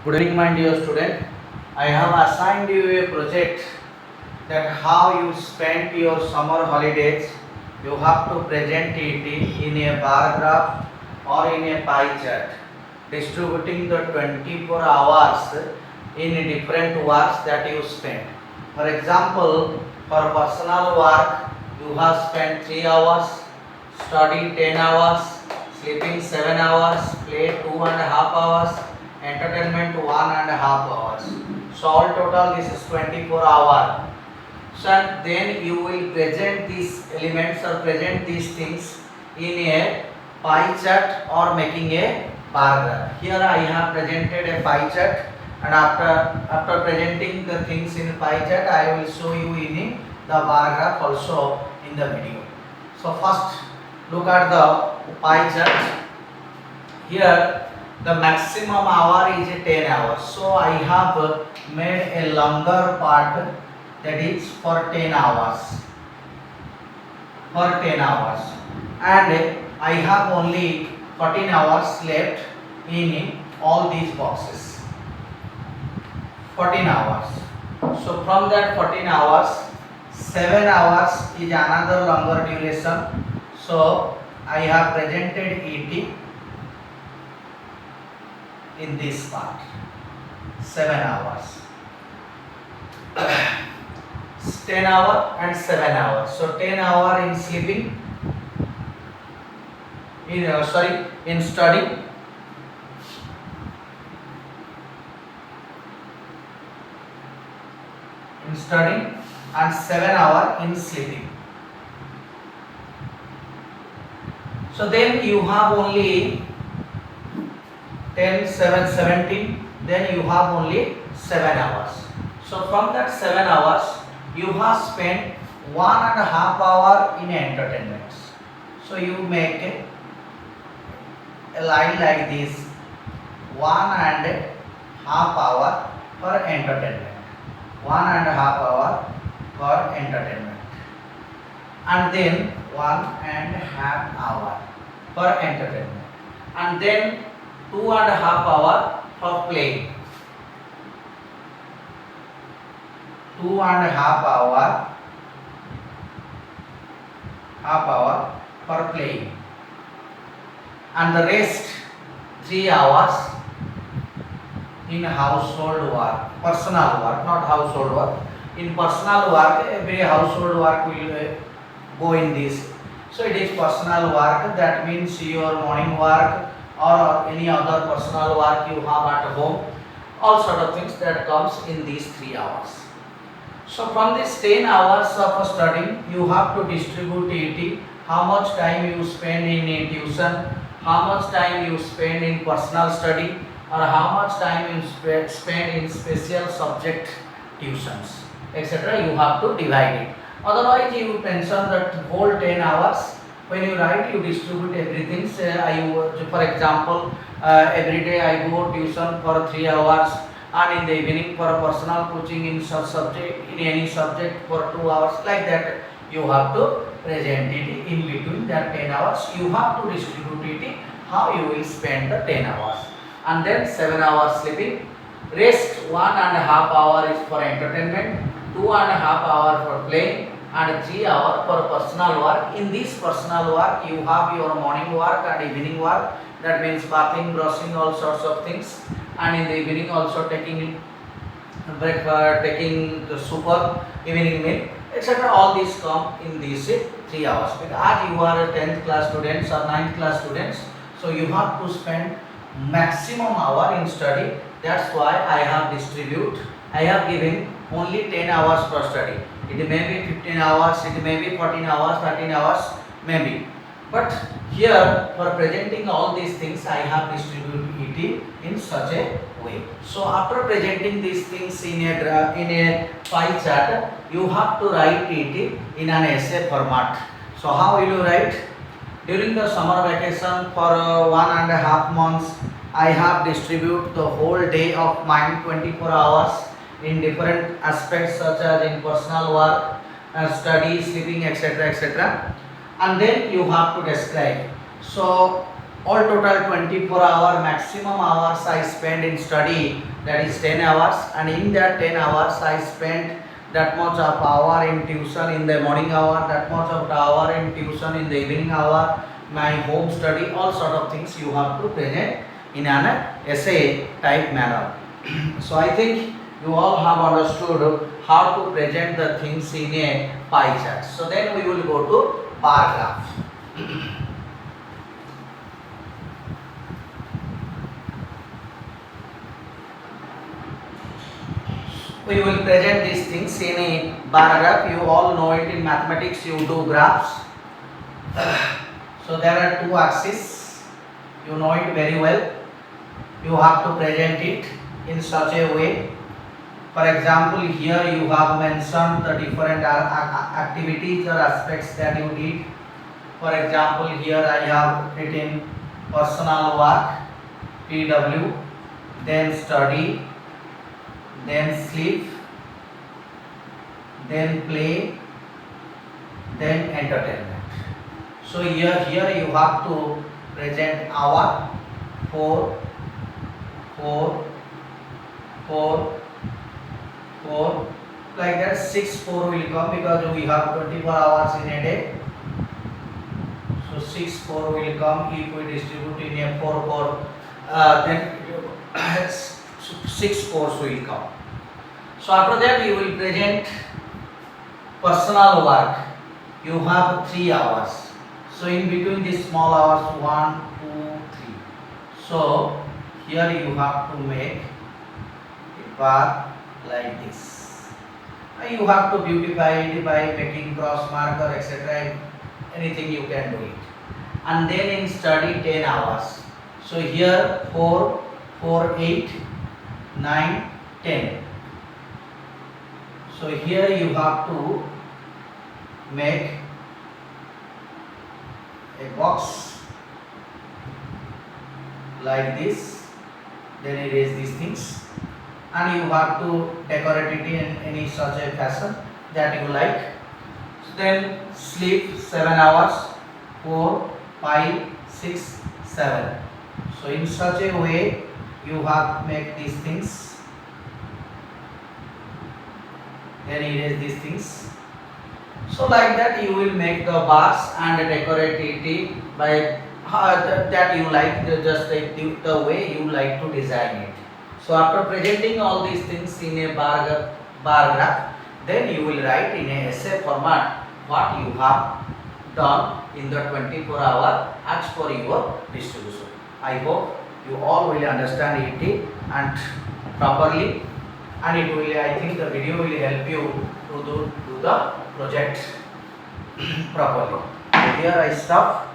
Good evening, my dear student. I have assigned you a project that how you spent your summer holidays. You have to present it in a bar graph or in a pie chart, distributing the 24 hours in different works that you spent. For example, for personal work, you have spent 3 hours, study 10 hours, sleeping 7 hours, play 2.5 hours, entertainment 1.5 hours. So all total this is 24 hours. So and then you will present these elements or present these things in a pie chart or making a bar graph. Here I have presented a pie chart, and after presenting the things in pie chart, I will show you in the bar graph also in the video. So first look at the pie chart. Here the maximum hour is 10 hours. So I have made a longer part, that is for 10 hours. For 10 hours. And I have only 14 hours left in all these boxes. 14 hours. So from that 14 hours, 7 hours is another longer duration. So I have presented it in this part. 7 hours. 10 hour and 7 hours. So 10 hour in sleeping, in study, and 7 hour in sleeping. So then you have only 10, 7, 17, then you have only 7 hours. So from that 7 hours, you have spent 1.5 hour in entertainment. So you make a line like this, 1.5 hour for entertainment. 1.5 hour for entertainment. And then 1.5 hour for entertainment. And then 2.5 hour for playing. 2.5 hour for playing, and the rest 3 hours in household work, personal work, not household work. In personal work, every household work will go in this. So it is personal work, that means your morning work or any other personal work you have at home, all sort of things that comes in these 3 hours. So from this 10 hours of studying, you have to distribute it, how much time you spend in a tuition, how much time you spend in personal study, or how much time you spend in special subject tuitions, etc. You have to divide it. Otherwise you mention that whole 10 hours. When you write, you distribute everything. For example, every day I go tuition for 3 hours, and in the evening for personal coaching in such subject, in any subject for 2 hours, like that you have to present it in between that 10 hours. You have to distribute it how you will spend the 10 hours. And then 7 hours sleeping, rest 1.5 hour is for entertainment, 2.5 hour for playing, and 3 hour for personal work. In this personal work, you have your morning work and evening work, that means bathing, brushing, all sorts of things, and in the evening also taking breakfast, taking the super evening meal, etc. All these come in these 3 hours. Because as you are a 10th class students or 9th class students, so you have to spend maximum hour in study. That's why I have given only 10 hours per study. It may be 15 hours, it may be 14 hours, 13 hours, maybe. But here for presenting all these things, I have distributed it in such a way. So after presenting these things in a pie chart, you have to write it in an essay format. So how will you write? During the summer vacation for 1.5 months, I have distributed the whole day of mine, 24 hours, in different aspects such as in personal work, study, sleeping, etc., etc. And then you have to describe. So all total 24 hour maximum hours I spend in study, that is 10 hours, and in that 10 hours I spent that much of hour in tuition in the morning hour, that much of hour in tuition in the evening hour, my home study, all sort of things you have to present in an essay type manner. So I think you all have understood how to present the things in a pie chart. So then we will go to bar graph. We will present these things in a bar graph. You all know it in mathematics, you do graphs. So there are two axes, you know it very well. You have to present it in such a way. For example, here you have mentioned the different activities or aspects that you did. For example, here I have written personal work, PW, then study, then sleep, then play, then entertainment. So here you have to present hour, 4, 4, 4, 4, like that. 6, 4 will come because we have 24 hours in a day. So 6, 4 will come if we distribute in a 4, 4, then 6 4s will come. So after that you will present personal work. You have 3 hours. So in between these small hours, 1, 2, 3. So here you have to make a bar like this. You have to beautify it by making cross marker, etc. Anything you can do it. And then in study 10 hours. So here 4, 4, 8, 9, 10. So here you have to make a box like this, then erase these things, and you have to decorate it in any such a fashion that you like. So then sleep 7 hours, 4, 5, 6, 7. So in such a way you have to make these things, then erase these things. So like that you will make the bars and decorate it by that you like, just the way you like to design it. So after presenting all these things in a bar graph, then you will write in a essay format what you have done in the 24 hour as per your distribution. I hope you all will understand it and properly, and it will, I think the video will help you to do the project properly. So here I stop.